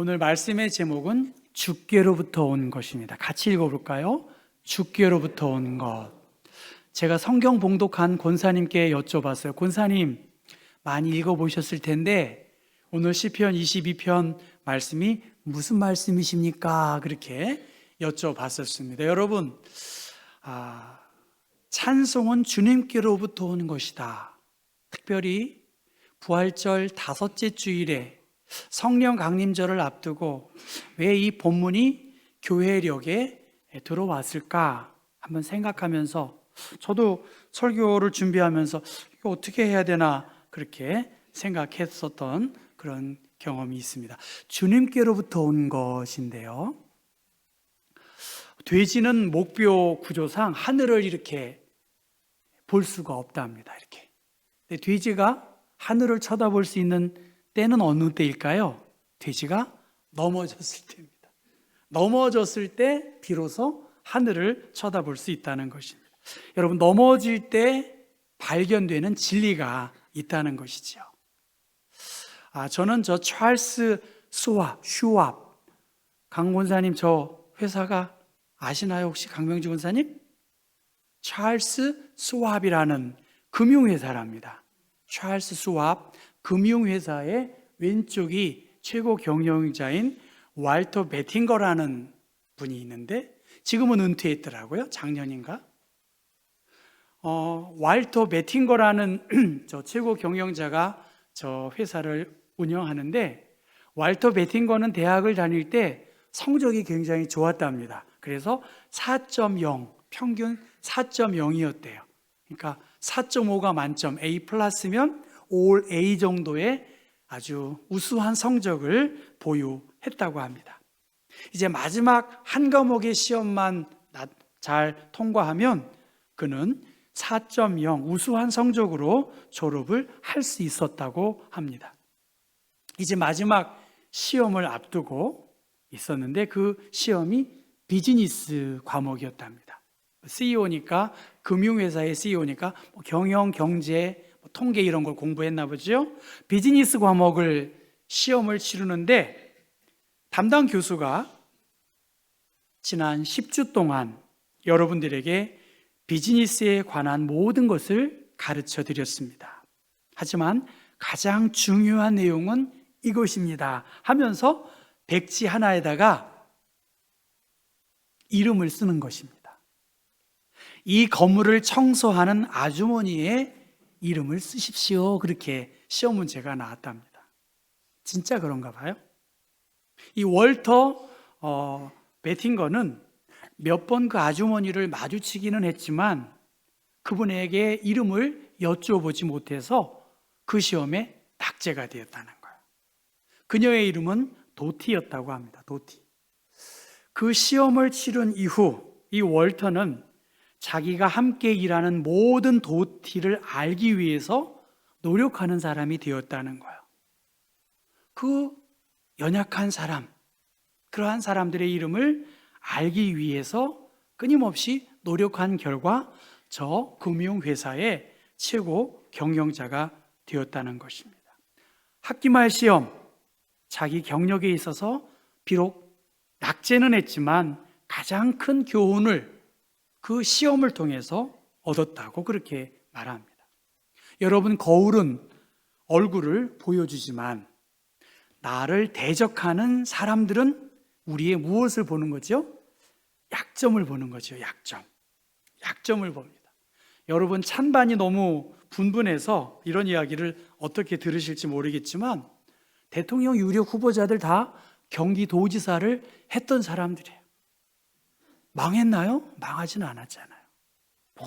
오늘 말씀의 제목은 주께로부터 온 것입니다. 같이 읽어볼까요? 주께로부터 온 것. 제가 성경 봉독한 권사님께 여쭤봤어요. 권사님, 많이 읽어보셨을 텐데 오늘 시편 22편 말씀이 무슨 말씀이십니까? 그렇게 여쭤봤었습니다. 여러분, 찬송은 주님께로부터 온 것이다. 특별히 부활절 다섯째 주일에 성령 강림절을 앞두고 왜 이 본문이 교회력에 들어왔을까 한번 생각하면서, 저도 설교를 준비하면서 이거 어떻게 해야 되나 그렇게 생각했었던 그런 경험이 있습니다. 주님께로부터 온 것인데요, 돼지는 목표 구조상 하늘을 이렇게 볼 수가 없답니다. 이렇게. 근데 돼지가 하늘을 쳐다볼 수 있는 때는 어느 때일까요? 돼지가 넘어졌을 때입니다. 넘어졌을 때 비로소 하늘을 쳐다볼 수 있다는 것입니다. 여러분, 넘어질 때 발견되는 진리가 있다는 것이죠. 저는 찰스 슈왑 강 권사님, 저 회사가 아시나요? 혹시 강명주 권사님? 찰스 스왑이라는 금융회사랍니다. 찰스 스왑 금융회사의 왼쪽이 최고 경영자인 왈터 베팅거라는 분이 있는데 지금은 은퇴했더라고요. 작년인가? 왈터 베팅거라는 저 최고 경영자가 저 회사를 운영하는데, 왈터 베팅거는 대학을 다닐 때 성적이 굉장히 좋았답니다. 그래서 4.0, 평균 4.0이었대요. 그러니까 4.5가 만점, A 플러스면 올 A 정도의 아주 우수한 성적을 보유했다고 합니다. 이제 마지막 한 과목의 시험만 잘 통과하면 그는 4.0 우수한 성적으로 졸업을 할 수 있었다고 합니다. 이제 마지막 시험을 앞두고 있었는데 그 시험이 비즈니스 과목이었답니다. CEO니까, 금융회사의 CEO니까 경영, 경제, 통계 이런 걸 공부했나 보죠. 비즈니스 과목을 시험을 치르는데 담당 교수가 지난 10주 동안 여러분들에게 비즈니스에 관한 모든 것을 가르쳐 드렸습니다. 하지만 가장 중요한 내용은 이것입니다 하면서 백지 하나에다가 이름을 쓰는 것입니다. 이 건물을 청소하는 아주머니의 이름을 쓰십시오. 그렇게 시험 문제가 나왔답니다. 진짜 그런가 봐요. 이 월터 베팅거는 몇 번 그 아주머니를 마주치기는 했지만 그분에게 이름을 여쭤보지 못해서 그 시험에 낙제가 되었다는 거예요. 그녀의 이름은 도티였다고 합니다. 도티. 그 시험을 치른 이후 이 월터는 자기가 함께 일하는 모든 도티를 알기 위해서 노력하는 사람이 되었다는 거예요. 그 연약한 사람, 그러한 사람들의 이름을 알기 위해서 끊임없이 노력한 결과 저 금융회사의 최고 경영자가 되었다는 것입니다. 학기말 시험, 자기 경력에 있어서 비록 낙제는 했지만 가장 큰 교훈을 그 시험을 통해서 얻었다고 그렇게 말합니다. 여러분, 거울은 얼굴을 보여주지만 나를 대적하는 사람들은 우리의 무엇을 보는 거죠? 약점을 보는 거죠. 약점을 봅니다. 여러분, 찬반이 너무 분분해서 이런 이야기를 어떻게 들으실지 모르겠지만 대통령 유력 후보자들 다 경기도지사를 했던 사람들이에요. 망했나요? 망하지는 않았잖아요.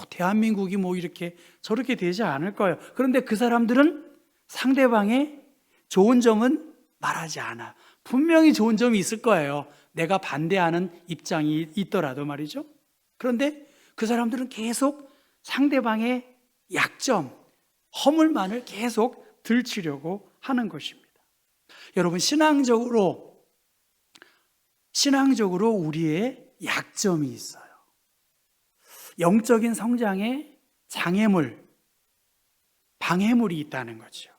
대한민국이 이렇게 저렇게 되지 않을 거예요. 그런데 그 사람들은 상대방의 좋은 점은 말하지 않아. 분명히 좋은 점이 있을 거예요. 내가 반대하는 입장이 있더라도 말이죠. 그런데 그 사람들은 계속 상대방의 약점, 허물만을 계속 들추려고 하는 것입니다. 여러분, 신앙적으로 우리의 약점이 있어요. 영적인 성장에 장애물, 방해물이 있다는 거죠.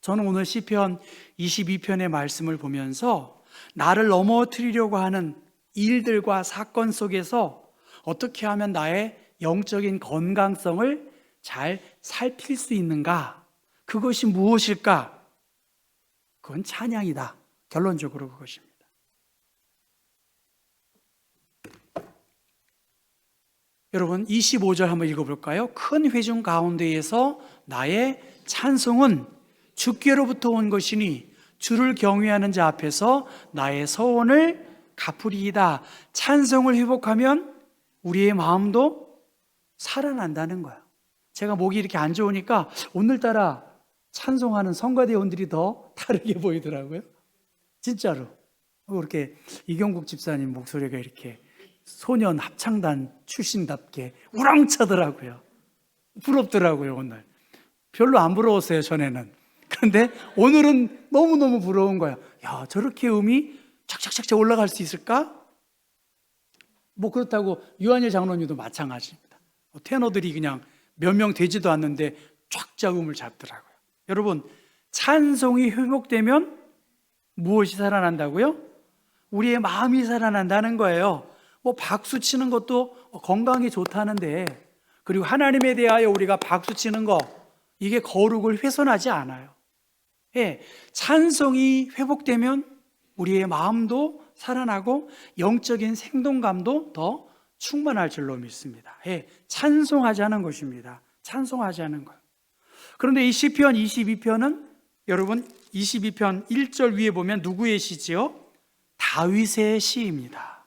저는 오늘 시편 22편의 말씀을 보면서 나를 넘어뜨리려고 하는 일들과 사건 속에서 어떻게 하면 나의 영적인 건강성을 잘 살필 수 있는가? 그것이 무엇일까? 그건 찬양이다. 결론적으로 그것입니다. 여러분 25절 한번 읽어볼까요? 큰 회중 가운데에서 나의 찬송은 주께로부터 온 것이니 주를 경외하는 자 앞에서 나의 서원을 갚으리이다. 찬송을 회복하면 우리의 마음도 살아난다는 거야. 제가 목이 이렇게 안 좋으니까 오늘따라 찬송하는 성가대원들이 더 다르게 보이더라고요. 진짜로. 그렇게 이경국 집사님 목소리가 이렇게 소년 합창단 출신답게 우렁차더라고요. 부럽더라고요. 오늘 별로 안 부러웠어요 전에는. 그런데 오늘은 너무너무 부러운 거야. 야, 저렇게 음이 착착착착 올라갈 수 있을까? 뭐 그렇다고 유한일 장로님도 마찬가지입니다. 테너들이 그냥 몇 명 되지도 않는데 쫙쫙 음을 잡더라고요. 여러분, 찬송이 회복되면 무엇이 살아난다고요? 우리의 마음이 살아난다는 거예요. 뭐 박수 치는 것도 건강에 좋다는데, 그리고 하나님에 대하여 우리가 박수 치는 거, 이게 거룩을 훼손하지 않아요. 예, 찬송이 회복되면 우리의 마음도 살아나고 영적인 생동감도 더 충만할 줄로 믿습니다. 예, 찬송하자는 것입니다. 찬송하자는 것. 그런데 이 시편 22편은 여러분 22편 1절 위에 보면 누구의 시지요? 다윗의 시입니다.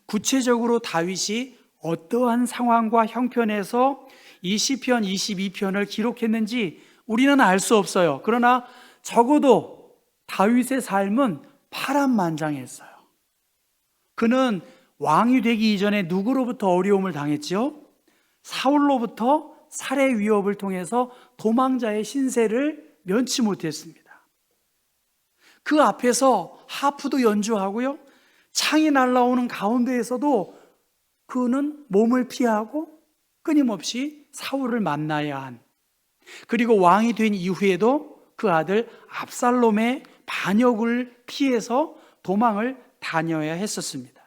구체적으로 다윗이 어떠한 상황과 형편에서 이 시편 22편을 기록했는지 우리는 알 수 없어요. 그러나 적어도 다윗의 삶은 파란만장했어요. 그는 왕이 되기 이전에 누구로부터 어려움을 당했지요? 사울로부터 살해 위협을 통해서 도망자의 신세를 면치 못했습니다. 그 앞에서 하프도 연주하고요, 창이 날아오는 가운데에서도 그는 몸을 피하고 끊임없이 사울을 만나야 한, 그리고 왕이 된 이후에도 그 아들 압살롬의 반역을 피해서 도망을 다녀야 했었습니다.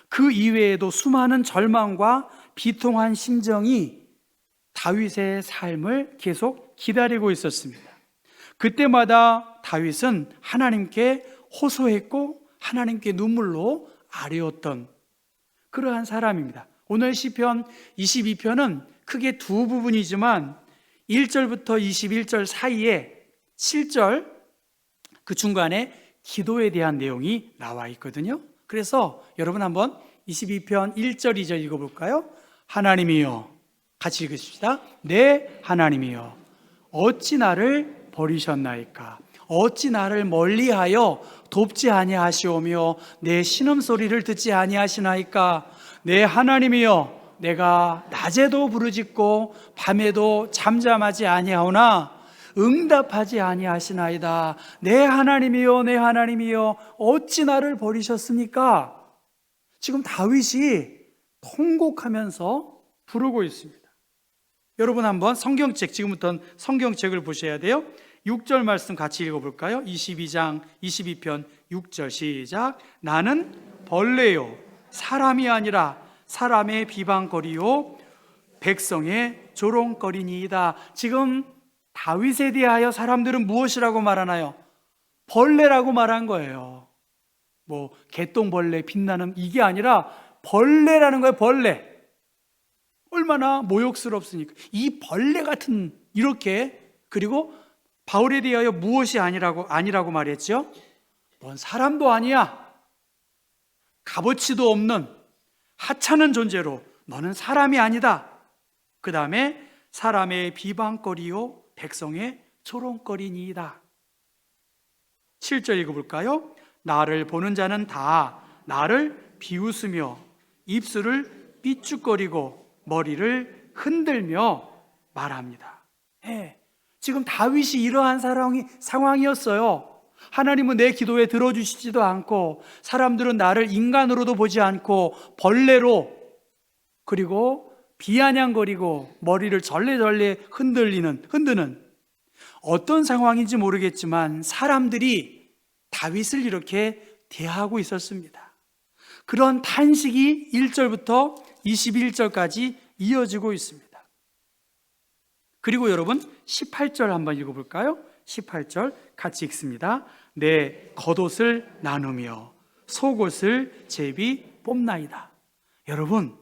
그 이외에도 수많은 절망과 비통한 심정이 다윗의 삶을 계속 기다리고 있었습니다. 그때마다 다윗은 하나님께 호소했고 하나님께 눈물로 아뢰었던 그러한 사람입니다. 오늘 시편 22편은 크게 두 부분이지만 1절부터 21절 사이에 7절 그 중간에 기도에 대한 내용이 나와 있거든요. 그래서 여러분 한번 22편 1절 2절 읽어볼까요? 하나님이여, 같이 읽으십시다. 네, 하나님이여, 어찌 나를 버리셨나이까? 어찌 나를 멀리하여 돕지 아니하시오며 내 신음소리를 듣지 아니하시나이까? 네, 하나님이여, 내가 낮에도 부르짖고 밤에도 잠잠하지 아니하오나 응답하지 아니하시나이다. 내 하나님이여, 내 하나님이여, 어찌 나를 버리셨습니까? 지금 다윗이 통곡하면서 부르고 있습니다. 여러분 한번 성경책, 지금부터는 성경책을 보셔야 돼요. 6절 말씀 같이 읽어볼까요? 22장 22편 6절 시작. 나는 벌레요 사람이 아니라 사람의 비방거리요 백성의 조롱거리니이다. 지금 다윗에 대하여 사람들은 무엇이라고 말하나요? 벌레라고 말한 거예요. 뭐 개똥벌레, 빛나는 이게 아니라 벌레라는 거예요. 벌레. 얼마나 모욕스럽습니까? 이 벌레 같은, 이렇게. 그리고 바울에 대하여 무엇이 아니라고 말했죠? 넌 사람도 아니야. 값어치도 없는 하찮은 존재로 너는 사람이 아니다. 그 다음에 사람의 비방거리요 백성의 조롱거리니이다. 7절 읽어볼까요? 나를 보는 자는 다 나를 비웃으며 입술을 삐죽거리고 머리를 흔들며 말합니다. 네, 지금 다윗이 이러한 상황이었어요. 하나님은 내 기도에 들어주시지도 않고 사람들은 나를 인간으로도 보지 않고 벌레로, 그리고 비아냥거리고 머리를 절레절레 흔드는 어떤 상황인지 모르겠지만 사람들이 다윗을 이렇게 대하고 있었습니다. 그런 탄식이 1절부터 21절까지 이어지고 있습니다. 그리고 여러분 18절 한번 읽어볼까요? 18절 같이 읽습니다. 내 겉옷을 나누며 속옷을 제비 뽑나이다. 여러분,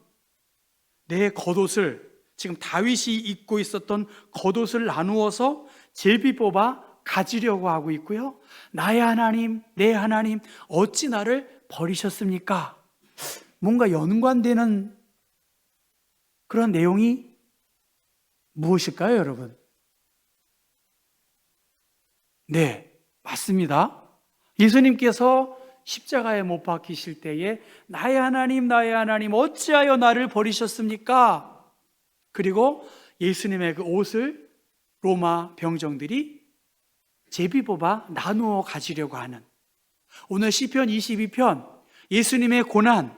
내 겉옷을, 지금 다윗이 입고 있었던 겉옷을 나누어서 제비 뽑아 가지려고 하고 있고요. 나의 하나님, 내 하나님, 어찌 나를 버리셨습니까? 뭔가 연관되는 그런 내용이 무엇일까요, 여러분? 네, 맞습니다. 예수님께서 십자가에 못 박히실 때에 나의 하나님, 어찌하여 나를 버리셨습니까? 그리고 예수님의 그 옷을 로마 병정들이 제비 뽑아 나누어 가지려고 하는, 오늘 시편 22편 예수님의 고난,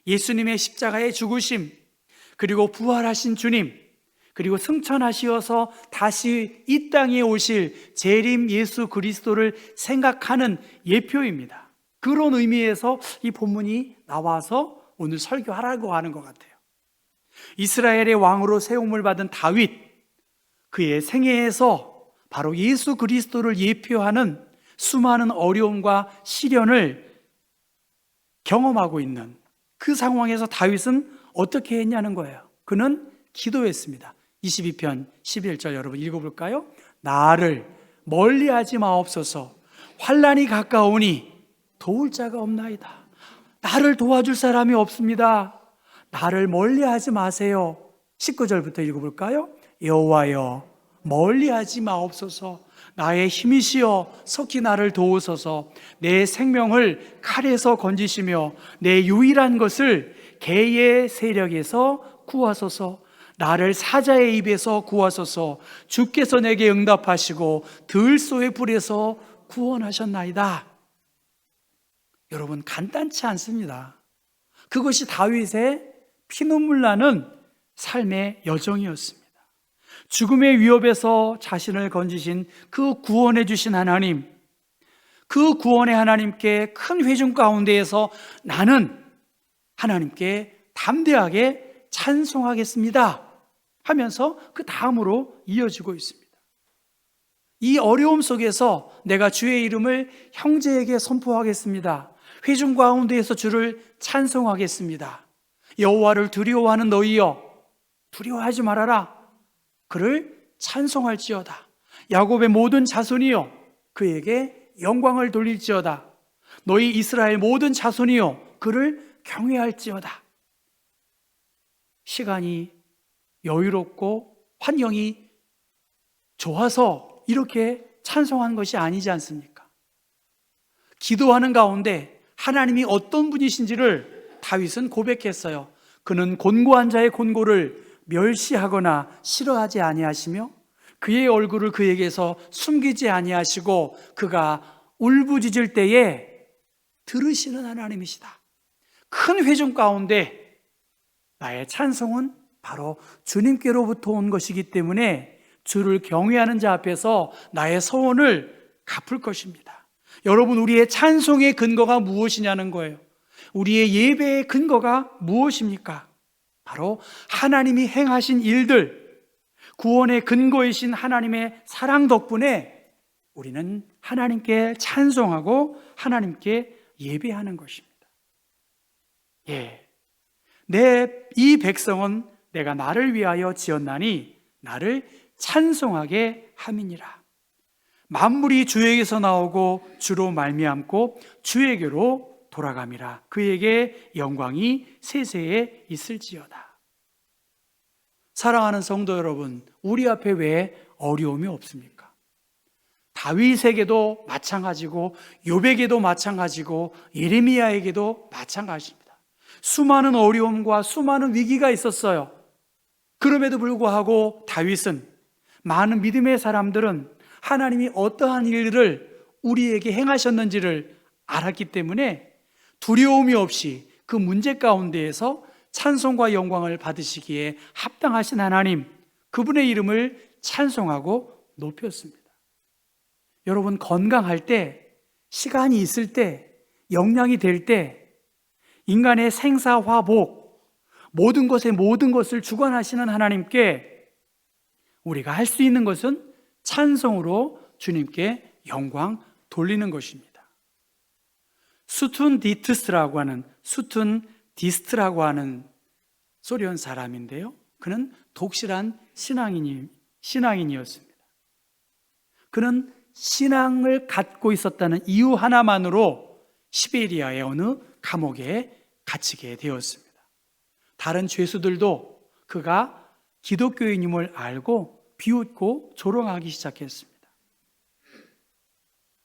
예수님의 십자가의 죽으심, 그리고 부활하신 주님, 그리고 승천하시어서 다시 이 땅에 오실 재림 예수 그리스도를 생각하는 예표입니다. 그런 의미에서 이 본문이 나와서 오늘 설교하라고 하는 것 같아요. 이스라엘의 왕으로 세움을 받은 다윗, 그의 생애에서 바로 예수 그리스도를 예표하는 수많은 어려움과 시련을 경험하고 있는 그 상황에서 다윗은 어떻게 했냐는 거예요. 그는 기도했습니다. 22편 11절 여러분 읽어볼까요? 나를 멀리하지 마옵소서. 환난이 가까우니 도울 자가 없나이다. 나를 도와줄 사람이 없습니다. 나를 멀리하지 마세요. 19절부터 읽어볼까요? 여호와여 멀리하지 마옵소서. 나의 힘이시여 속히 나를 도우소서. 내 생명을 칼에서 건지시며 내 유일한 것을 개의 세력에서 구하소서. 나를 사자의 입에서 구하소서. 주께서 내게 응답하시고 들소의 불에서 구원하셨나이다. 여러분, 간단치 않습니다. 그것이 다윗의 피눈물 나는 삶의 여정이었습니다. 죽음의 위협에서 자신을 건지신 그 구원해 주신 하나님, 그 구원의 하나님께 큰 회중 가운데에서 나는 하나님께 담대하게 찬송하겠습니다 하면서 그 다음으로 이어지고 있습니다. 이 어려움 속에서 내가 주의 이름을 형제에게 선포하겠습니다. 회중 가운데에서 주를 찬송하겠습니다. 여호와를 두려워하는 너희여 두려워하지 말아라. 그를 찬송할지어다. 야곱의 모든 자손이여 그에게 영광을 돌릴지어다. 너희 이스라엘 모든 자손이여 그를 경외할지어다. 시간이 여유롭고 환경이 좋아서 이렇게 찬송한 것이 아니지 않습니까? 기도하는 가운데 하나님이 어떤 분이신지를 다윗은 고백했어요. 그는 곤고한 자의 곤고를 멸시하거나 싫어하지 아니하시며 그의 얼굴을 그에게서 숨기지 아니하시고 그가 울부짖을 때에 들으시는 하나님이시다. 큰 회중 가운데 나의 찬송은 바로 주님께로부터 온 것이기 때문에 주를 경외하는 자 앞에서 나의 서원을 갚을 것입니다. 여러분, 우리의 찬송의 근거가 무엇이냐는 거예요. 우리의 예배의 근거가 무엇입니까? 바로 하나님이 행하신 일들, 구원의 근거이신 하나님의 사랑 덕분에 우리는 하나님께 찬송하고 하나님께 예배하는 것입니다. 이 백성은 내가 나를 위하여 지었나니 나를 찬송하게 함이니라. 만물이 주에게서 나오고 주로 말미암고 주에게로 돌아감이라. 그에게 영광이 세세에 있을지어다. 사랑하는 성도 여러분, 우리 앞에 왜 어려움이 없습니까? 다윗에게도 마찬가지고 욥에게도 마찬가지고 예레미야에게도 마찬가지입니다. 수많은 어려움과 수많은 위기가 있었어요. 그럼에도 불구하고 다윗은, 많은 믿음의 사람들은 하나님이 어떠한 일들을 우리에게 행하셨는지를 알았기 때문에 두려움이 없이 그 문제 가운데에서 찬송과 영광을 받으시기에 합당하신 하나님, 그분의 이름을 찬송하고 높였습니다. 여러분, 건강할 때, 시간이 있을 때 영향이 될 때 인간의 생사화복, 모든 것에 모든 것을 주관하시는 하나님께 우리가 할 수 있는 것은 찬송으로 주님께 영광 돌리는 것입니다. 수툰 디스트라고 하는 소련 사람인데요, 그는 독실한 신앙인이었습니다. 그는 신앙을 갖고 있었다는 이유 하나만으로 시베리아의 어느 감옥에 갇히게 되었습니다. 다른 죄수들도 그가 기독교인임을 알고 비웃고 조롱하기 시작했습니다.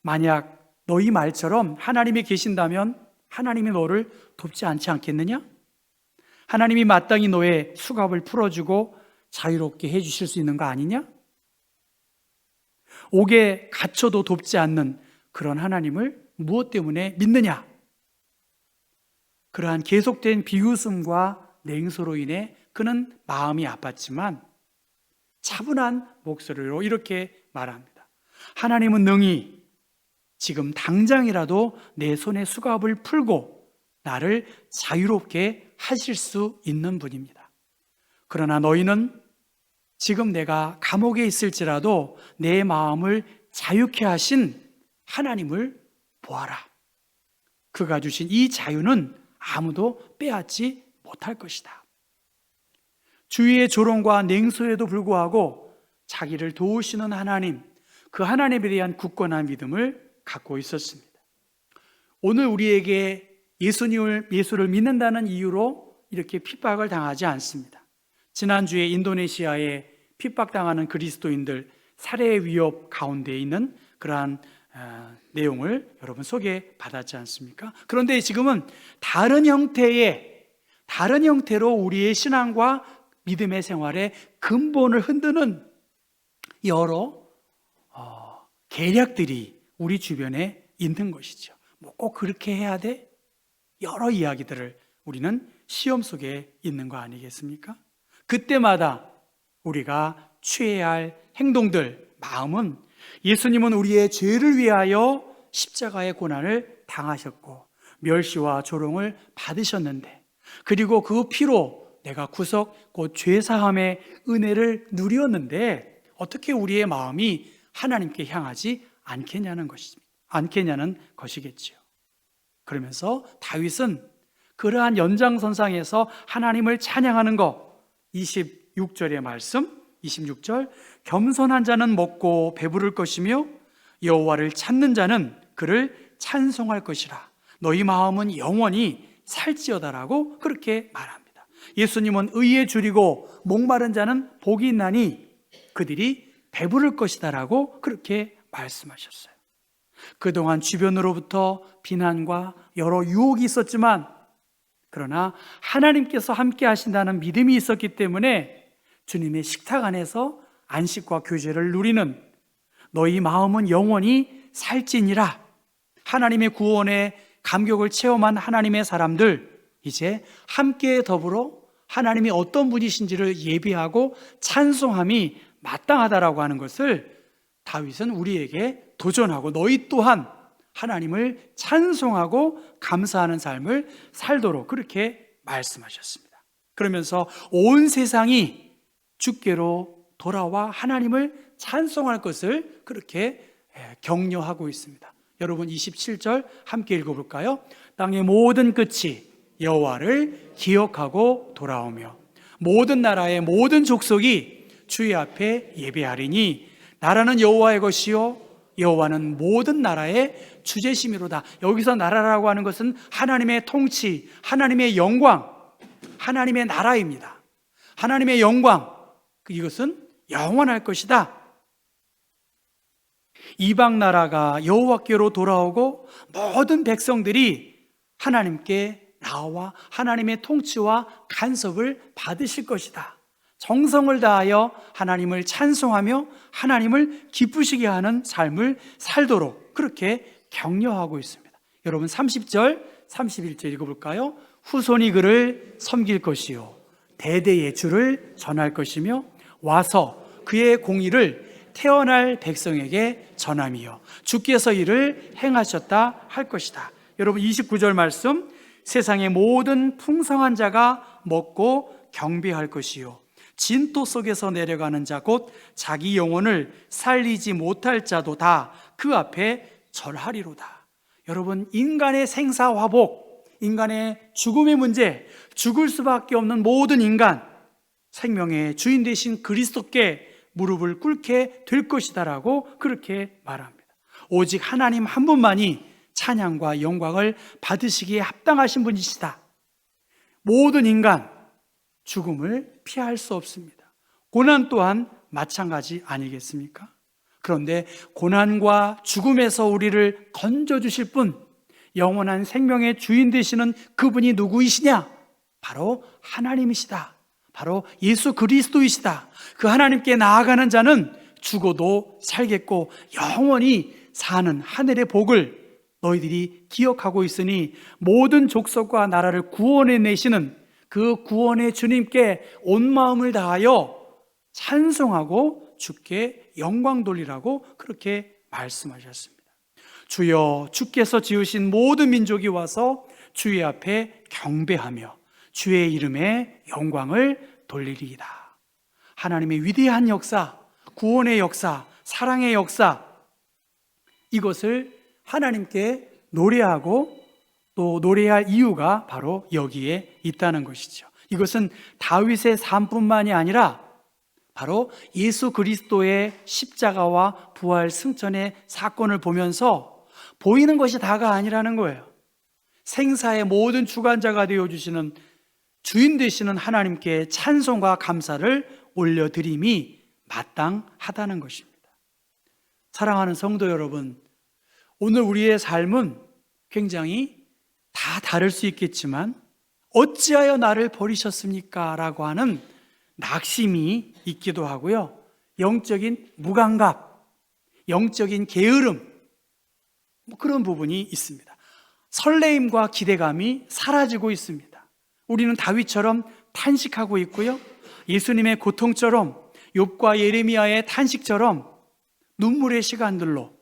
만약 너희 말처럼 하나님이 계신다면 하나님이 너를 돕지 않지 않겠느냐? 하나님이 마땅히 너의 수갑을 풀어주고 자유롭게 해주실 수 있는 거 아니냐? 옥에 갇혀도 돕지 않는 그런 하나님을 무엇 때문에 믿느냐? 그러한 계속된 비웃음과 냉소로 인해 그는 마음이 아팠지만 차분한 목소리로 이렇게 말합니다. 하나님은 능히 지금 당장이라도 내 손에 수갑을 풀고 나를 자유롭게 하실 수 있는 분입니다. 그러나 너희는 지금 내가 감옥에 있을지라도 내 마음을 자유케 하신 하나님을 보아라. 그가 주신 이 자유는 아무도 빼앗지 못할 것이다. 주위의 조롱과 냉소에도 불구하고 자기를 도우시는 하나님, 그 하나님에 대한 굳건한 믿음을 갖고 있었습니다. 오늘 우리에게 예수를 믿는다는 이유로 이렇게 핍박을 당하지 않습니다. 지난주에 인도네시아에 핍박당하는 그리스도인들 살해 위협 가운데 있는 그러한 내용을 여러분 소개받았지 않습니까? 그런데 지금은 다른 형태로 우리의 신앙과 믿음의 생활의 근본을 흔드는 여러 계략들이 우리 주변에 있는 것이죠. 뭐 꼭 그렇게 해야 돼? 여러 이야기들을 우리는 시험 속에 있는 거 아니겠습니까? 그때마다 우리가 취해야 할 행동들, 마음은 예수님은 우리의 죄를 위하여 십자가의 고난을 당하셨고 멸시와 조롱을 받으셨는데, 그리고 그 피로 내가 구속 곧 죄사함의 은혜를 누렸는데 어떻게 우리의 마음이 하나님께 향하지 않겠냐는 것이겠지요. 그러면서 다윗은 그러한 연장선상에서 하나님을 찬양하는 것, 26절의 말씀, 26절, 겸손한 자는 먹고 배부를 것이며 여호와를 찾는 자는 그를 찬송할 것이라. 너희 마음은 영원히 살지어다라고 그렇게 말합니다. 예수님은 의에 줄이고 목마른 자는 복이 있나니 그들이 배부를 것이다라고 그렇게 말씀하셨어요. 그동안 주변으로부터 비난과 여러 유혹이 있었지만, 그러나 하나님께서 함께 하신다는 믿음이 있었기 때문에 주님의 식탁 안에서 안식과 교제를 누리는 너희 마음은 영원히 살지니라. 하나님의 구원의 감격을 체험한 하나님의 사람들, 이제 함께 더불어 하나님이 어떤 분이신지를 예비하고 찬송함이 마땅하다라고 하는 것을 다윗은 우리에게 도전하고 너희 또한 하나님을 찬송하고 감사하는 삶을 살도록 그렇게 말씀하셨습니다. 그러면서 온 세상이 주께로 돌아와 하나님을 찬송할 것을 그렇게 격려하고 있습니다. 여러분 27절 함께 읽어볼까요? 땅의 모든 끝이 여호와를 기억하고 돌아오며 모든 나라의 모든 족속이 주의 앞에 예배하리니 나라는 여호와의 것이요 여호와는 모든 나라의 주제심이로다. 여기서 나라라고 하는 것은 하나님의 통치, 하나님의 영광, 하나님의 나라입니다. 하나님의 영광, 이것은 영원할 것이다. 이방 나라가 여호와께로 돌아오고 모든 백성들이 하나님께 나와 하나님의 통치와 간섭을 받으실 것이다. 정성을 다하여 하나님을 찬송하며 하나님을 기쁘시게 하는 삶을 살도록 그렇게 격려하고 있습니다. 여러분 30절, 31절 읽어볼까요? 후손이 그를 섬길 것이요 대대의 주를 전할 것이며 와서 그의 공의를 태어날 백성에게 전함이요 주께서 이를 행하셨다 할 것이다. 여러분 29절 말씀, 세상의 모든 풍성한 자가 먹고 경배할 것이요 진토 속에서 내려가는 자 곧 자기 영혼을 살리지 못할 자도 다 그 앞에 절하리로다. 여러분, 인간의 생사화복, 인간의 죽음의 문제, 죽을 수밖에 없는 모든 인간, 생명의 주인 되신 그리스도께 무릎을 꿇게 될 것이다라고 그렇게 말합니다. 오직 하나님 한 분만이 찬양과 영광을 받으시기에 합당하신 분이시다. 모든 인간 죽음을 피할 수 없습니다. 고난 또한 마찬가지 아니겠습니까? 그런데 고난과 죽음에서 우리를 건져주실 분, 영원한 생명의 주인 되시는 그분이 누구이시냐? 바로 하나님이시다. 바로 예수 그리스도이시다. 그 하나님께 나아가는 자는 죽어도 살겠고 영원히 사는 하늘의 복을 너희들이 기억하고 있으니 모든 족속과 나라를 구원해 내시는 그 구원의 주님께 온 마음을 다하여 찬송하고 주께 영광 돌리라고 그렇게 말씀하셨습니다. 주여, 주께서 지으신 모든 민족이 와서 주의 앞에 경배하며 주의 이름에 영광을 돌리리이다. 하나님의 위대한 역사, 구원의 역사, 사랑의 역사, 이것을 하나님께 노래하고 또 노래할 이유가 바로 여기에 있다는 것이죠. 이것은 다윗의 삶뿐만이 아니라 바로 예수 그리스도의 십자가와 부활 승천의 사건을 보면서 보이는 것이 다가 아니라는 거예요. 생사의 모든 주관자가 되어주시는 주인 되시는 하나님께 찬송과 감사를 올려드림이 마땅하다는 것입니다. 사랑하는 성도 여러분, 오늘 우리의 삶은 굉장히 다 다를 수 있겠지만 어찌하여 나를 버리셨습니까? 라고 하는 낙심이 있기도 하고요, 영적인 무감각, 영적인 게으름, 그런 부분이 있습니다. 설레임과 기대감이 사라지고 있습니다. 우리는 다윗처럼 탄식하고 있고요, 예수님의 고통처럼, 욥과 예레미야의 탄식처럼 눈물의 시간들로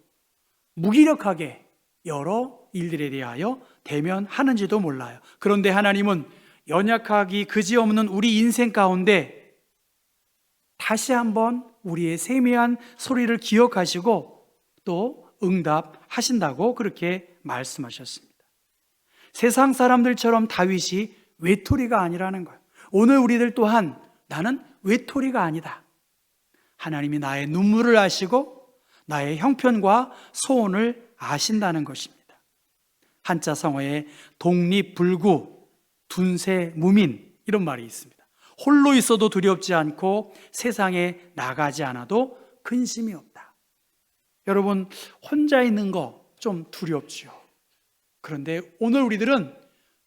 무기력하게 여러 일들에 대하여 대면하는지도 몰라요. 그런데 하나님은 연약하기 그지없는 우리 인생 가운데 다시 한번 우리의 세미한 소리를 기억하시고 또 응답하신다고 그렇게 말씀하셨습니다. 세상 사람들처럼 다윗이 외톨이가 아니라는 거예요. 오늘 우리들 또한 나는 외톨이가 아니다. 하나님이 나의 눈물을 아시고 나의 형편과 소원을 아신다는 것입니다. 한자 성어에 독립불구, 둔세무민, 이런 말이 있습니다. 홀로 있어도 두렵지 않고 세상에 나가지 않아도 근심이 없다. 여러분, 혼자 있는 거 좀 두렵지요. 그런데 오늘 우리들은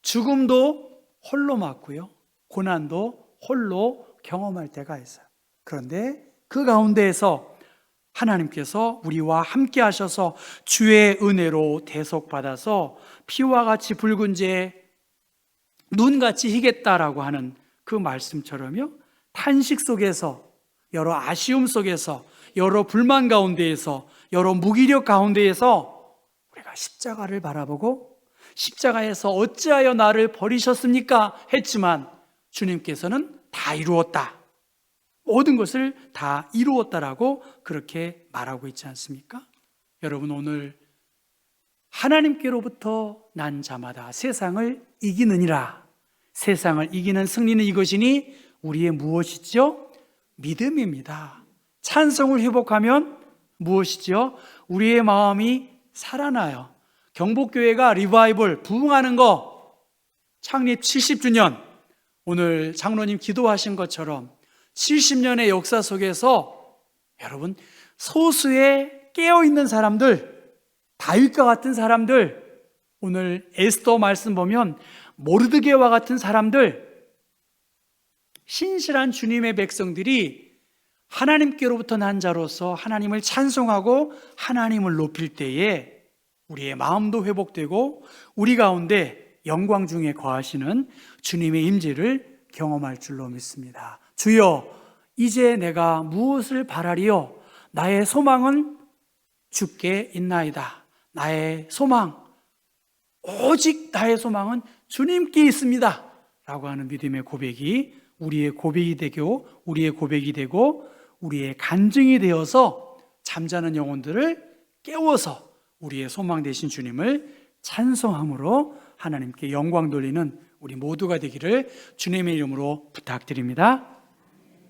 죽음도 홀로 맞고요, 고난도 홀로 경험할 때가 있어요. 그런데 그 가운데에서 하나님께서 우리와 함께 하셔서 주의 은혜로 대속받아서 피와 같이 붉은 죄 눈같이 희겠다라고 하는 그 말씀처럼요, 탄식 속에서, 여러 아쉬움 속에서, 여러 불만 가운데에서, 여러 무기력 가운데에서 우리가 십자가를 바라보고 십자가에서 어찌하여 나를 버리셨습니까? 했지만 주님께서는 다 이루었다, 모든 것을 다 이루었다라고 그렇게 말하고 있지 않습니까? 여러분, 오늘 하나님께로부터 난 자마다 세상을 이기느니라. 세상을 이기는 승리는 이것이니 우리의 무엇이죠? 믿음입니다. 찬송을 회복하면 무엇이죠? 우리의 마음이 살아나요. 경복교회가 리바이벌 부흥하는 거, 창립 70주년, 오늘 장로님 기도하신 것처럼 70년의 역사 속에서 여러분, 소수의 깨어있는 사람들, 다윗과 같은 사람들, 오늘 에스더 말씀 보면 모르드게와 같은 사람들, 신실한 주님의 백성들이 하나님께로부터 난 자로서 하나님을 찬송하고 하나님을 높일 때에 우리의 마음도 회복되고 우리 가운데 영광 중에 거하시는 주님의 임재를 경험할 줄로 믿습니다. 주여, 이제 내가 무엇을 바라리요? 나의 소망은 주께 있나이다. 나의 소망, 오직 나의 소망은 주님께 있습니다 라고 하는 믿음의 고백이 우리의 고백이 되고 우리의 간증이 되어서 잠자는 영혼들을 깨워서 우리의 소망 되신 주님을 찬송함으로 하나님께 영광 돌리는 우리 모두가 되기를 주님의 이름으로 부탁드립니다.